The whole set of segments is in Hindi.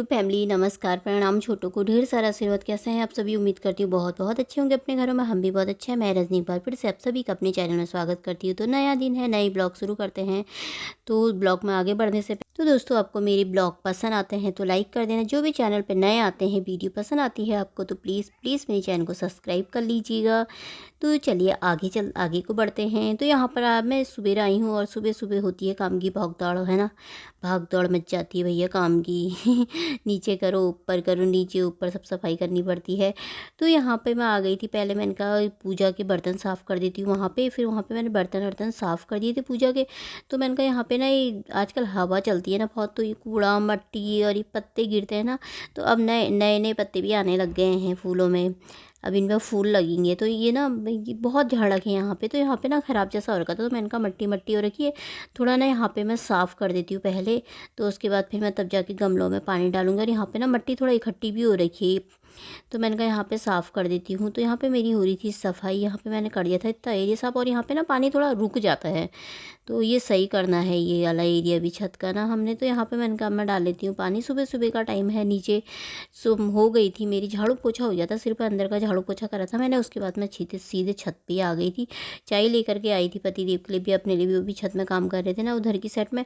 यूट्यूब फैमिली, नमस्कार, प्रणाम, छोटों को ढेर सारा आशीर्वाद। कैसे हैं आप सभी? उम्मीद करती हूँ बहुत बहुत अच्छे होंगे अपने घरों में। हम भी बहुत अच्छे हैं। मैं रजनी एक बार फिर से आप सभी का अपने चैनल में स्वागत करती हूँ। तो नया दिन है, नई ब्लॉग शुरू करते हैं। तो ब्लॉग में आगे बढ़ने से तो दोस्तों, आपको मेरी ब्लॉग पसंद आते हैं तो लाइक कर देना। जो भी चैनल पर नए आते हैं, वीडियो पसंद आती है आपको तो प्लीज़ मेरे चैनल को सब्सक्राइब कर लीजिएगा। तो चलिए आगे को बढ़ते हैं। तो यहाँ पर मैं सुबह आई हूँ और सुबह सुबह होती है काम की भाग दौड़, है ना। भाग दौड़ मच जाती है भैया काम की। नीचे करो, ऊपर करो, नीचे ऊपर सब सफाई करनी पड़ती है। तो यहाँ पे मैं आ गई थी। पहले मैंने कहा पूजा के बर्तन साफ़ कर देती हूँ वहाँ पे। फिर वहाँ पे मैंने बर्तन साफ़ कर दिए थे पूजा के। तो मैंने कहा यहाँ पे ना ये आजकल हवा चलती है ना बहुत, तो ये कूड़ा मट्टी और ये पत्ते गिरते हैं ना। तो अब नए नए नए पत्ते भी आने लग गए हैं फूलों में। अब इनमें फूल लगेंगे तो ये ना ये बहुत झाड़क है यहाँ पे। तो यहाँ पे ना ख़राब जैसा हो रखा था। तो मैंने कहा मट्टी मट्टी हो रखी है, थोड़ा ना यहाँ पे मैं साफ़ कर देती हूँ पहले। तो उसके बाद फिर मैं तब जाके गमलों में पानी डालूंगी। और यहाँ पे ना मट्टी थोड़ा इकट्ठी भी हो रखी है, तो मैंने कहा यहाँ पे साफ़ कर देती हूँ। तो यहाँ पे मेरी हो रही थी सफाई। यहाँ पे मैंने कर दिया था इतना एरिया साफ़। और यहाँ पे ना पानी थोड़ा रुक जाता है, तो ये सही करना है ये वाला एरिया भी छत का ना हमने। तो यहाँ पे मैंने कहा मैं डाल लेती हूँ पानी। सुबह सुबह का टाइम है। नीचे सुबह हो गई थी मेरी, झाड़ू पोछा हो गया था, सिर्फ अंदर का झाड़ू पोछा करा था मैंने। उसके बाद मैं सीधे छत पे आ गई थी। चाय लेकर के आई थी पति देव के लिए भी, अपने लिए भी। वो भी छत में काम कर रहे थे ना उधर की साइड में।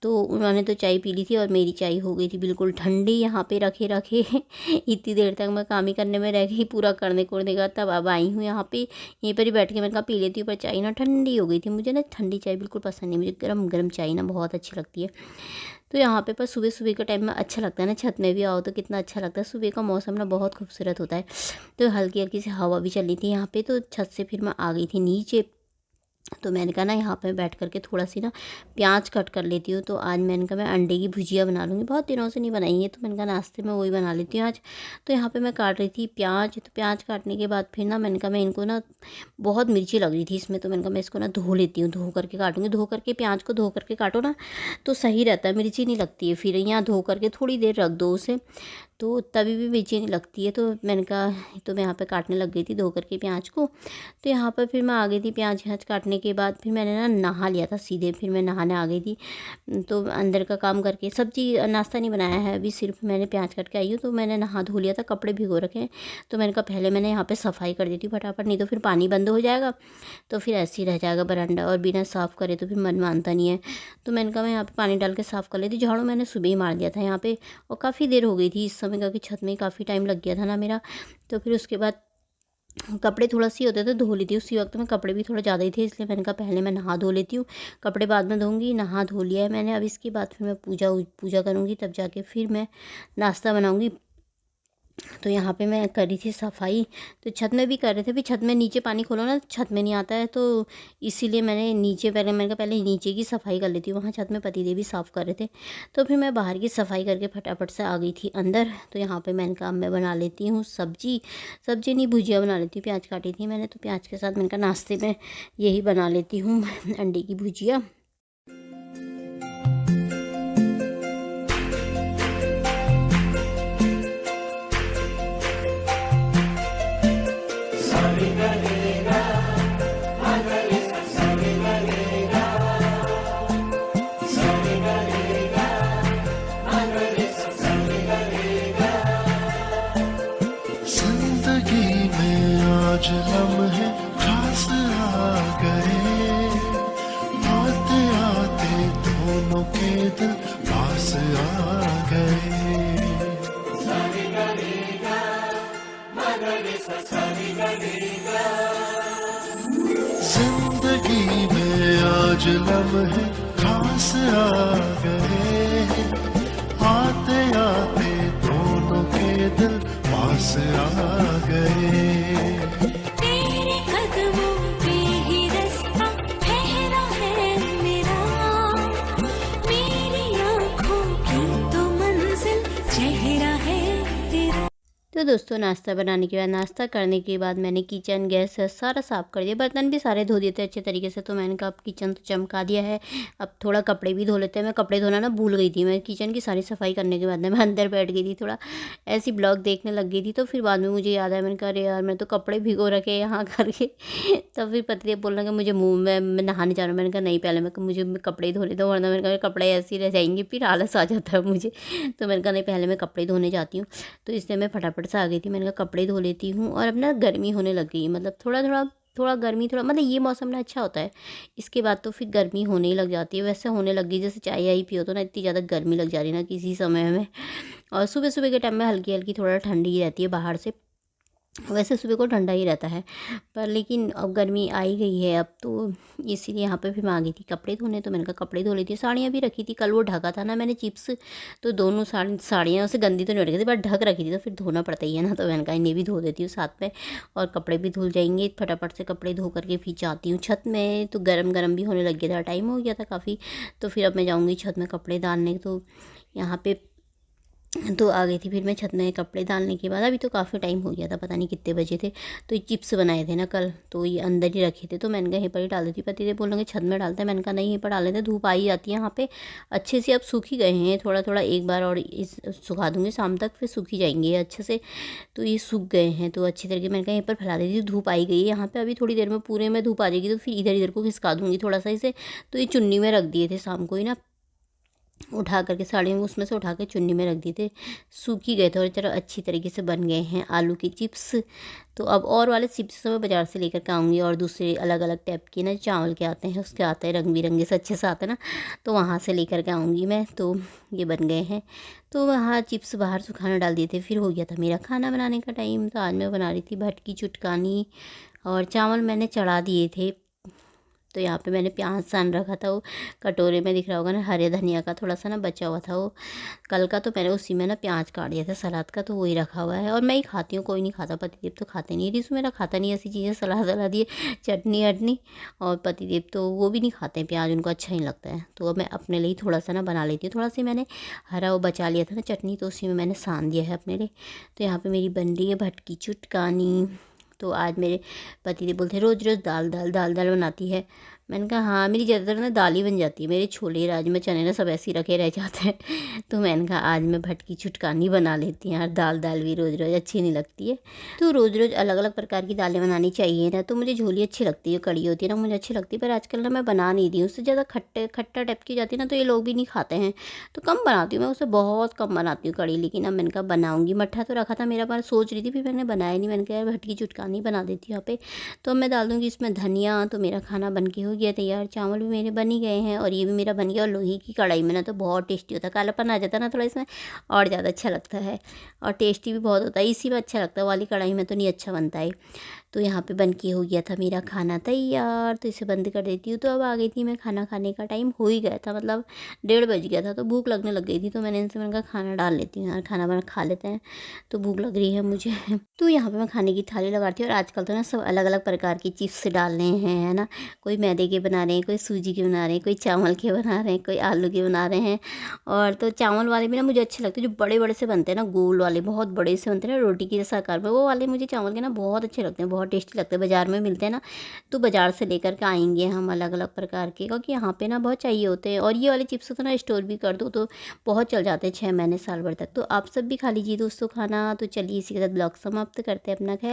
तो उन्होंने तो चाय पी ली थी और मेरी चाय हो गई थी बिल्कुल ठंडी। यहाँ पे रखे रखे इतनी देर तक मैं काम ही करने में रह गई, पूरा करने का। तब अब आई हूँ यहाँ पे, यहीं पर ही बैठ के मैंने कहा पी लेती हूँ। पर चाय ना ठंडी हो गई थी। मुझे ना ठंडी चाय बिल्कुल पसंद नहीं, मुझे गरम गरम चाय ना बहुत अच्छी लगती है। तो यहाँ पे पर सुबह सुबह के टाइम में अच्छा लगता है ना, छत में भी आओ तो कितना अच्छा लगता है। सुबह का मौसम ना बहुत खूबसूरत होता है। तो हल्की हल्की सी हवा भी चल रही थी यहाँ पे। तो छत से फिर मैं आ गई थी नीचे। तो मैंने कहा ना यहाँ पे बैठ करके थोड़ा सी ना प्याज कट कर लेती हूँ। तो आज मैंने कहा मैं अंडे की भुजिया बना लूँगी, बहुत दिनों से नहीं बनाई है। तो मैंने कहा नाश्ते में वही बना लेती हूँ आज। तो यहाँ पे मैं काट रही थी प्याज। तो प्याज काटने के बाद फिर ना मैंने कहा मैं इनको ना, बहुत मिर्ची लग रही थी इसमें, तो मैंने कहा मैं इसको ना धो लेती हूँ, धो करके काटूँगी। धो करके प्याज को धो करके काटो ना तो सही रहता है, मिर्ची नहीं लगती है। फिर यहाँ धो करके थोड़ी देर रख दो उसे, तो तभी भी मिर्ची नहीं लगती है। तो मैंने कहा तो मैं यहाँ पे काटने लग गई थी धो करके प्याज को। तो यहाँ पर फिर मैं आ गई थी प्याज काटने के बाद। फिर मैंने ना नहा लिया था सीधे, फिर मैं नहाने आ गई थी। तो अंदर का काम करके, सब्जी नाश्ता नहीं बनाया है अभी, सिर्फ मैंने प्याज काट के आई हूँ। तो मैंने नहा धो लिया था, कपड़े भिगो रखे हैं। तो मैंने कहा पहले मैंने यहाँ पर सफाई कर देती हूँ फटाफट, नहीं तो फिर पानी बंद हो जाएगा, तो फिर ऐसे ही रह जाएगा बरामदा। और बिना साफ़ करे तो फिर मन मानता नहीं है। तो मैंने कहा मैं यहाँ पे पानी डाल के साफ़ कर लेती। झाड़ू मैंने सुबह ही मार दिया था यहाँ पे, और काफ़ी देर हो गई थी इस समय, क्योंकि छत में काफ़ी टाइम लग गया था ना मेरा। तो फिर उसके बाद कपड़े थोड़ा सी होते थे धो लेती हूँ। उसी वक्त में कपड़े भी थोड़ा ज़्यादा ही थे, इसलिए मैंने कहा पहले मैं नहा धो लेती हूँ, कपड़े बाद में धोऊंगी। नहा धो लिया है मैंने। अब इसके बाद फिर मैं पूजा करूँगी, तब जाके फिर मैं नाश्ता बनाऊँगी। तो यहाँ पे मैं कर रही थी सफाई। तो छत में भी कर रहे थे, फिर छत में नीचे पानी खोलो ना छत में नहीं आता है, तो इसीलिए मैंने नीचे मैंने कहा पहले नीचे की सफाई कर लेती हूँ। वहाँ छत में पतिदेव भी साफ़ कर रहे थे। तो फिर मैं बाहर की सफाई करके फटाफट से आ गई थी अंदर। तो यहाँ पे मैंने कहा मैं बना लेती हूँ सब्जी नहीं भुजिया बना लेती हूँ। प्याज काटी थी मैंने, तो प्याज के साथ मैंने कहा नाश्ते में यही बना लेती हूँ अंडे की भुजिया। जिंदगी में आज लम्हे खास आ गए, आते आते दोनों के दिल पास आ गए। जिंदगी में आज लम्हे खास आ गए, आते आते दोनों के दिल पास आ गए। तेरे कदमों पे ही रास्ता ठहरा है मेरा, मेरी आँखों की तो मंजिल चेहरा है तेरा। तो तो दोस्तों नाश्ता बनाने के बाद, नाश्ता करने के बाद मैंने किचन गैस सारा साफ़ कर दिया, बर्तन भी सारे धो दिए थे अच्छे तरीके से। तो मैंने कहा अब किचन तो चमका दिया है, अब थोड़ा कपड़े भी धो लेते हैं। मैं कपड़े धोना ना भूल गई थी। मैं किचन की सारी सफाई करने के बाद में मैं अंदर बैठ गई थी, थोड़ा ऐसी ब्लॉग देखने लग गई थी। तो फिर बाद में मुझे याद आया, मैंने कहा अरे यार मैं तो कपड़े भिगो रखे यहाँ करके। तब फिर पतिदेव बोल रहे कि मुझे मुँह में मैं नहाने जा रहा हूँ। मैंने कहा नहीं, पहले मुझे कपड़े धो लेता हूँ, वरना मैंने कहा कपड़े ऐसे ही रह जाएंगे, फिर आलस आ जाता है मुझे। तो मैंने कहा नहीं, पहले मैं कपड़े धोने जाती हूँ। तो इसलिए मैं फटाफट से आ गई थी। मैंने कहा कपड़े धो लेती हूँ। और अब ना गर्मी होने लग गई, मतलब थोड़ा गर्मी, थोड़ा मतलब ये मौसम ना अच्छा होता है। इसके बाद तो फिर गर्मी होने ही लग जाती है। वैसे होने लग गई, जैसे चाय आई पियो तो ना इतनी ज़्यादा गर्मी लग जा रही है ना किसी समय में। और सुबह सुबह के टाइम में हल्की हल्की थोड़ा ठंडी रहती है बाहर से। वैसे सुबह को ठंडा ही रहता है, पर लेकिन अब गर्मी आ ही गई है अब तो, इसीलिए यहाँ पे फिर मैं आ गई थी कपड़े धोने। तो मैंने कहा कपड़े धो लेती हूँ। साड़ियाँ भी रखी थी, कल वो ढका था ना मैंने चिप्स, तो दोनों साड़ियाँ उसे गंदी तो नहीं रखी थी, बट ढक रखी थी, तो फिर धोना पड़ता ही है ना। तो मैंने कहा इन्हें भी धो देती हूँ साथ में, और कपड़े भी धुल जाएंगे। फटाफट से कपड़े धो करके फिर जाती हूँ छत में। तो गरम भी होने लग गया था, टाइम हो गया था काफ़ी। तो फिर अब मैं जाऊँगी छत में कपड़े डालने। तो यहाँ पे तो आ गई थी फिर मैं छत में कपड़े डालने के बाद। अभी तो काफ़ी टाइम हो गया था, पता नहीं कितने बजे थे। तो ये चिप्स बनाए थे ना कल, तो ये अंदर ही रखे थे। तो मैंने कहा यहीं पर ही डाल देती। पति थे बोल रहे छत में डालते हैं। मैंने कहा नहीं, यहीं पर डाल देते, धूप आई जाती है यहाँ पे अच्छे से। अब सूख ही गए हैं थोड़ा थोड़ा, एक बार और इस सुखा दूँगी शाम तक, फिर सूख ही जाएंगे ये अच्छे से। तो ये सूख गए हैं तो अच्छी तरीके, मैंने कहा यहीं पर फैला देती। धूप आई गई है यहाँ पर, अभी थोड़ी देर में पूरे में धूप आ जाएगी, तो फिर इधर को खिसका दूँगी थोड़ा सा इसे। तो ये चुन्नी में रख दिए थे शाम को ही ना, उठा करके साड़ी में उसमें से उठा के चुन्नी में रख दिए थे, सूख ही गए थे और चलो अच्छी तरीके से बन गए हैं आलू की चिप्स। तो अब और वाले चिप्स मैं बाज़ार से लेकर के आऊँगी, और दूसरे अलग अलग टाइप के ना चावल के आते हैं, उसके आते हैं रंग बिरंगे से अच्छे से आते हैं ना, तो वहाँ से लेकर के आऊँगी मैं। तो ये बन गए हैं। तो वहाँ चिप्स बाहर सुखाना डाल दिए थे। फिर हो गया था मेरा खाना बनाने का टाइम। तो आज मैं बना रही थी भटकी चुटकानी, और चावल मैंने चढ़ा दिए थे। तो यहाँ पे मैंने प्याज सान रखा था, वो कटोरे में दिख रहा होगा ना, हरे धनिया का थोड़ा सा ना बचा हुआ था वो कल का। तो मैंने उसी में ना प्याज काट दिया था सलाद का, तो वही रखा हुआ है। और मैं ही खाती हूँ, कोई नहीं खाता। पतिदेव तो खाते नहीं, रिसु मेरा खाता नहीं ऐसी चीज़ें, सलाद वलाद ये चटनी वटनी। और पतिदेव तो वो भी नहीं खाते हैं प्याज, उनको अच्छा नहीं लगता है। तो अब मैं अपने लिए थोड़ा सा ना बना लेती हूँ। थोड़ा सा मैंने हरा वो बचा लिया था ना चटनी, तो उसी में मैंने सान दिया है अपने लिए। तो यहाँ पर मेरी बन रही है भटकी चुटकानी। तो आज मेरे पति देव बोलते रोज़ रोज़ दाल दाल दाल दाल बनाती है। मैंने कहा हाँ, मेरी ज़्यादातर ना दाल ही बन जाती है, मेरे छोले राजमा चने ना सब ऐसे ही रखे रह जाते हैं। तो मैंने कहा आज मैं भटकी चुटकानी बना लेती हूँ यार, दाल दाल भी रोज़ रोज़ अच्छी नहीं लगती है। तो रोज़ रोज़ अलग अलग प्रकार की दालें बनानी चाहिए ना। तो मुझे झोली अच्छी लगती है, कड़ी होती है ना, मुझे अच्छी लगती है। पर आजकल ना मैं बना नहीं रही हूँ, उससे ज़्यादा खट्टा टाइप की जाती है ना, तो ये लोग भी नहीं खाते हैं। तो कम बनाती हूँ मैं, उससे बहुत कम बनाती हूँ कड़ी। लेकिन अब मैंने कहा बनाऊँगी। मट्ठा तो रखा था मेरा, पर सोच रही थी, फिर मैंने बनाया नहीं। मैंने कहा भटकी चुटकानी बना देती हूँ यहाँ पे। तो मैं डाल दूँगी इसमें धनिया। तो मेरा खाना बन के हो गया तैयार, चावल भी मेरे बन ही गए हैं, और ये भी मेरा बन गया। और लोहे की कढ़ाई में ना तो बहुत टेस्टी होता है, कालापन आ जाता है ना थोड़ा इसमें, और ज़्यादा अच्छा लगता है। और टेस्टी भी बहुत होता है, इसी में अच्छा लगता है, वाली कढ़ाई में तो नहीं अच्छा बनता है। तो यहाँ पे बन के हो गया था मेरा खाना तैयार। तो इसे बंद कर देती हूँ। तो अब आ गई थी मैं, खाना खाने का टाइम हो ही गया था, मतलब 1:30 बज गया था। तो भूख लगने लग गई थी। तो मैंने इनसे मैंने कहा खाना डाल लेती हूँ यार, खाना बना खा लेते हैं, तो भूख लग रही है मुझे। तो यहाँ पे मैं खाने की थाली लगाती हूँ। और आजकल तो ना सब अलग अलग प्रकार की चिप्स डाल रहे हैं, है ना। कोई मैदे के बना रहे हैं, कोई सूजी के बना रहे हैं, कोई चावल के बना रहे हैं, कोई आलू के बना रहे हैं। और तो चावल वाले भी ना मुझे अच्छे लगते हैं, जो बड़े बड़े से बनते हैं ना, गोल वाले बहुत बड़े से बनते हैं ना, रोटी की जैसा आकार में, वो वाले मुझे चावल के ना बहुत अच्छे लगते हैं, बहुत टेस्टी लगते हैं। बाज़ार में मिलते हैं ना, तो बाज़ार से लेकर के आएंगे हम अलग अलग प्रकार के, क्योंकि यहाँ पे ना बहुत चाहिए होते हैं। और ये वाले चिप्स तो ना स्टोर भी कर दो तो बहुत चल जाते हैं, 6 महीने साल भर तक। तो आप सब भी खा लीजिए दोस्तों खाना। तो चलिए इसी के साथ ब्लॉग समाप्त करते हैं। अपना ख्याल